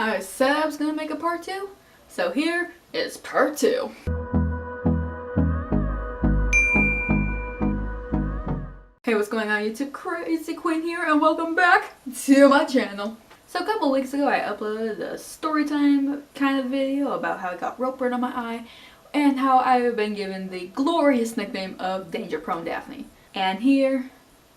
I said I was gonna make a part 2, so here is part 2. Hey, what's going on YouTube? Crazy Queen here and welcome back to my channel. So a couple weeks ago I uploaded a story time kind of video about how I got rope burn on my eye and how I've been given the glorious nickname of Danger Prone Daphne. And here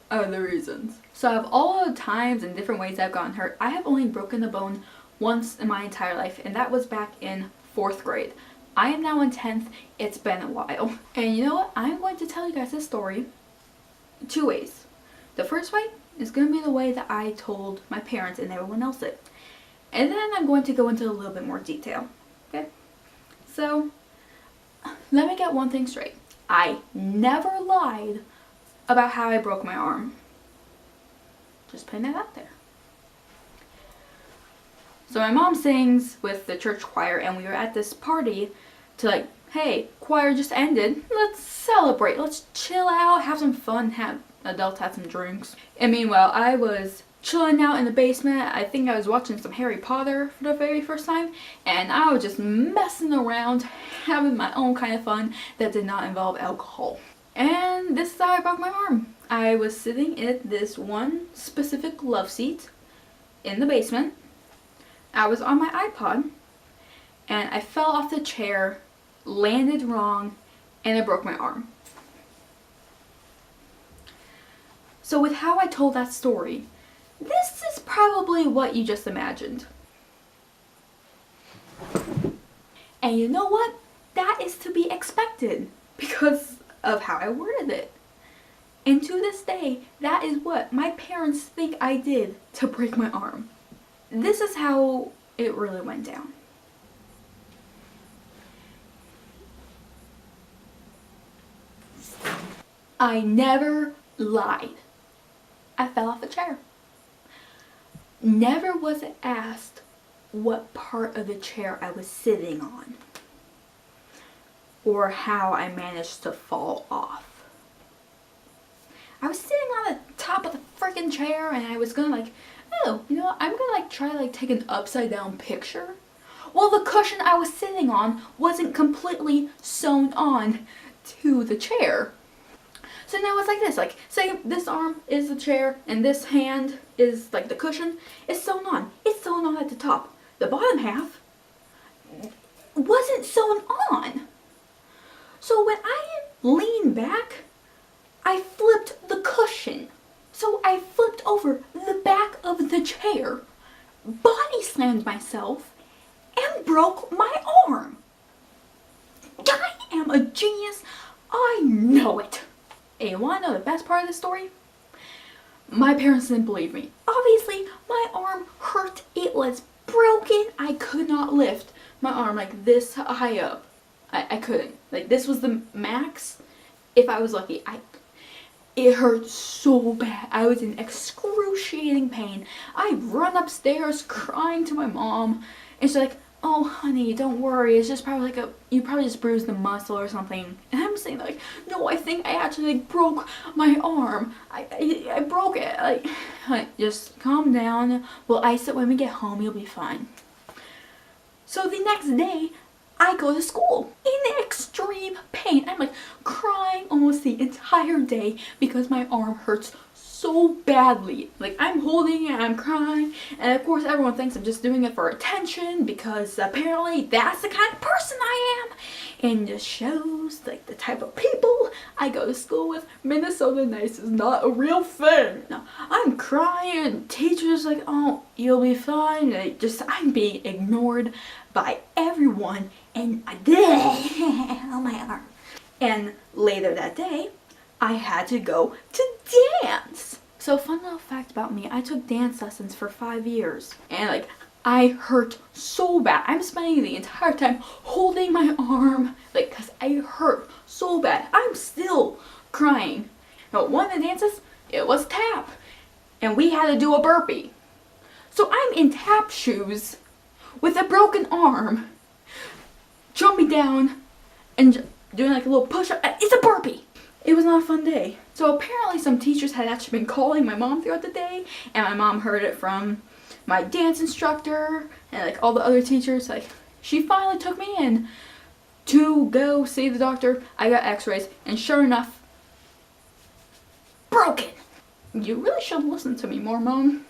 are the reasons. So of all the times and different ways I've gotten hurt, I have only broken a bone once in my entire life, and that was back in 4th grade. I am now in 10th. It's been a while. And you know what? I'm going to tell you guys this story 2 ways. The first way is going to be the way that I told my parents and everyone else it. And then I'm going to go into a little bit more detail. Okay? So, let me get one thing straight. I never lied about how I broke my arm. Just putting that out there. So my mom sings with the church choir and we were at this party to hey, choir just ended. Let's celebrate. Let's chill out, have some fun, adults have some drinks. And meanwhile, I was chilling out in the basement. I think I was watching some Harry Potter for the very first time. And I was just messing around, having my own kind of fun that did not involve alcohol. And this is how I broke my arm. I was sitting at this one specific love seat in the basement. I was on my iPod and I fell off the chair, landed wrong, and I broke my arm. So with how I told that story, this is probably what you just imagined. And you know what? That is to be expected because of how I worded it. And to this day, that is what my parents think I did to break my arm. This is how it really went down. I never lied. I fell off a chair. Never was it asked what part of the chair I was sitting on or how I managed to fall off. I was sitting on the top of the freaking chair and I was gonna oh, you know what? I'm gonna try to take an upside down picture. Well, the cushion I was sitting on wasn't completely sewn on to the chair. So now it's like this, say this arm is the chair and this hand is the cushion. It's sewn on. It's sewn on at the top. The bottom half wasn't sewn on. So when I leaned back, I flipped the cushion. So I flipped over the back of the chair, body slammed myself, and broke my arm. I am a genius. I know it. And you want to know the best part of the story? My parents didn't believe me. Obviously, my arm hurt. It was broken. I could not lift my arm this high up. I couldn't. This was the max. If I was lucky, it hurt so bad. I was in excruciating pain. I run upstairs crying to my mom. And she's like, oh honey, don't worry. It's just probably you probably just bruised the muscle or something. And I'm saying no, I think I actually broke my arm. I broke it. Just calm down. We'll ice it when we get home. You'll be fine. So the next day, I go to school in extreme pain. I'm crying almost the entire day because my arm hurts so badly. I'm holding it and I'm crying, and of course everyone thinks I'm just doing it for attention because apparently that's the kind of person I am, and just shows the type of people I go to school with. Minnesota nice is not a real thing. No, I'm crying and teachers oh, you'll be fine. I'm being ignored by everyone, and oh my arm. And later that day, I had to go to dance. So fun little fact about me, I took dance lessons for 5 years. And I hurt so bad. I'm spending the entire time holding my arm, cause I hurt so bad. I'm still crying. Now one of the dances, it was tap. And we had to do a burpee. So I'm in tap shoes with a broken arm, jumping down and doing a little push-up. It's a burpee. It was not a fun day. So apparently some teachers had actually been calling my mom throughout the day, and my mom heard it from my dance instructor and like all the other teachers, like she finally took me in to go see the doctor. I got x-rays and sure enough, broken. You really should listen to me more, Mom.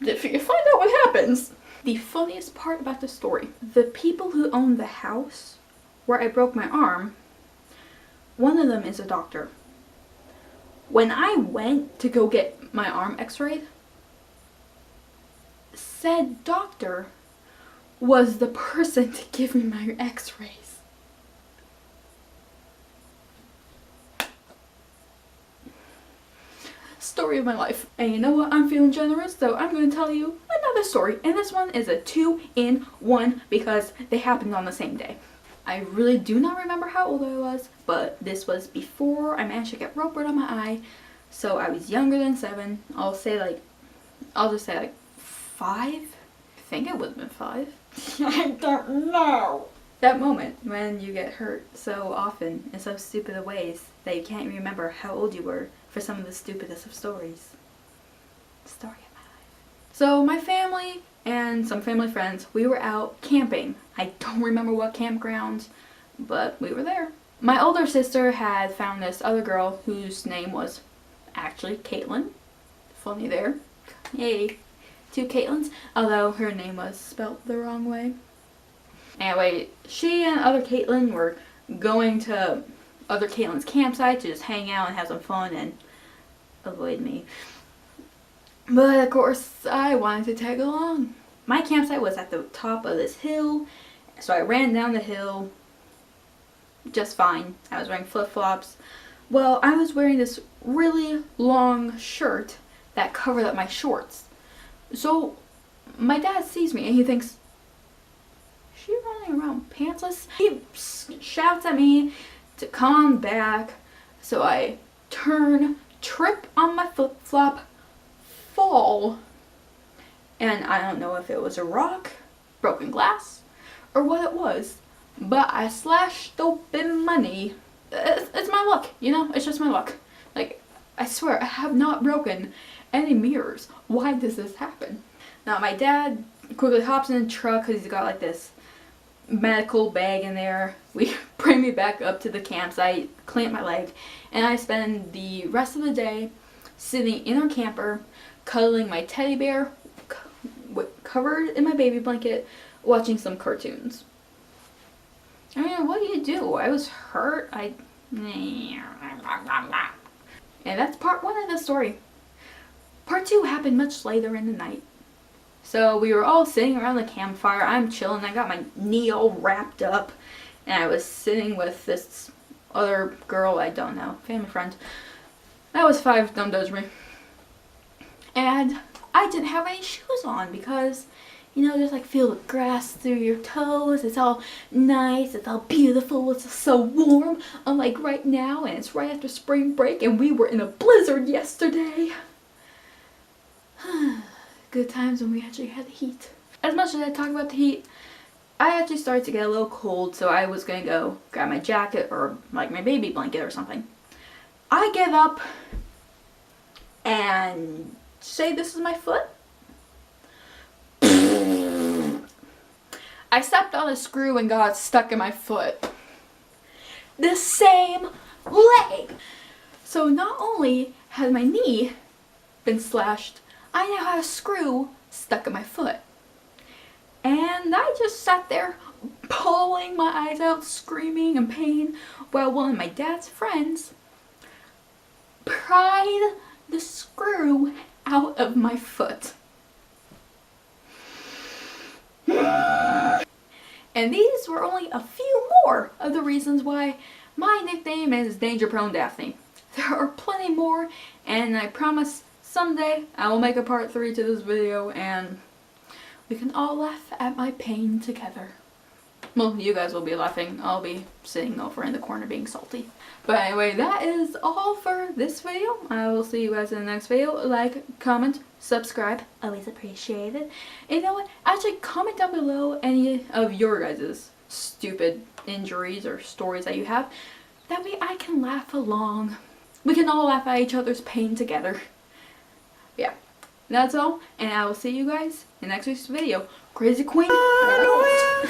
If you find out what happens. The funniest part about the story, the people who own the house where I broke my arm, one of them is a doctor. When I went to go get my arm x-rayed, said doctor was the person to give me my x-rays. Story of my life. And you know what? I'm feeling generous, so I'm going to tell you another story. And this one is a 2-in-1 because they happened on the same day. I really do not remember how old I was, but this was before I managed to get rope burn on my eye. So I was younger than 7. I'll just say like 5? I think it would have been 5. I don't know. That moment when you get hurt so often in so stupid of ways that you can't remember how old you were for some of the stupidest of stories. Story of my life. So my family and some family friends, we were out camping. I don't remember what campground, but we were there. My older sister had found this other girl whose name was actually Caitlin. Funny there. Yay. 2 Caitlins, although her name was spelt the wrong way. Anyway, she and other Caitlin were going to other Caitlin's campsite to just hang out and have some fun and avoid me. But of course, I wanted to tag along. My campsite was at the top of this hill, so I ran down the hill just fine. I was wearing flip-flops. Well, I was wearing this really long shirt that covered up my shorts. So my dad sees me and he thinks, is she running around pantsless? He shouts at me to come back. So I turn, trip on my flip-flop, fall, and I don't know if it was a rock, broken glass, or what it was, but I slashed open my knee. It's my luck, you know? It's just my luck. Like, I swear, I have not broken any mirrors. Why does this happen? Now, my dad quickly hops in the truck because he's got like this medical bag in there. We bring me back up to the campsite, clamp my leg, and I spend the rest of the day sitting in our camper, cuddling my teddy bear, covered in my baby blanket, watching some cartoons. I mean, what do you do? I was hurt. And that's part 1 of the story. Part 2 happened much later in the night. So we were all sitting around the campfire. I'm chilling. I got my knee all wrapped up. And I was sitting with this other girl I don't know. Family friend. That was 5. Don't judge me. And I didn't have any shoes on because, you know, just like feel the grass through your toes. It's all nice. It's all beautiful. It's so warm. Unlike right now, and it's right after spring break, and we were in a blizzard yesterday. Good times when we actually had the heat. As much as I talk about the heat, I actually started to get a little cold, so I was gonna go grab my jacket or like my baby blanket or something. I get up and say this is my foot. I stepped on a screw and got stuck in my foot. The same leg. So not only has my knee been slashed, I now have a screw stuck in my foot. And I just sat there bawling my eyes out, screaming in pain, while one of my dad's friends pried the screw out of my foot. And these were only a few more of the reasons why my nickname is Danger Prone Daphne. There are plenty more, and I promise someday I will make a part 3 to this video and we can all laugh at my pain together. Well, you guys will be laughing. I'll be sitting over in the corner being salty. But anyway, that is all for this video. I will see you guys in the next video. Like, comment, subscribe. Always appreciate it. And you know what? Actually, comment down below any of your guys' stupid injuries or stories that you have. That way I can laugh along. We can all laugh at each other's pain together. Yeah. That's all, and I will see you guys in next week's video. Crazy Queen out.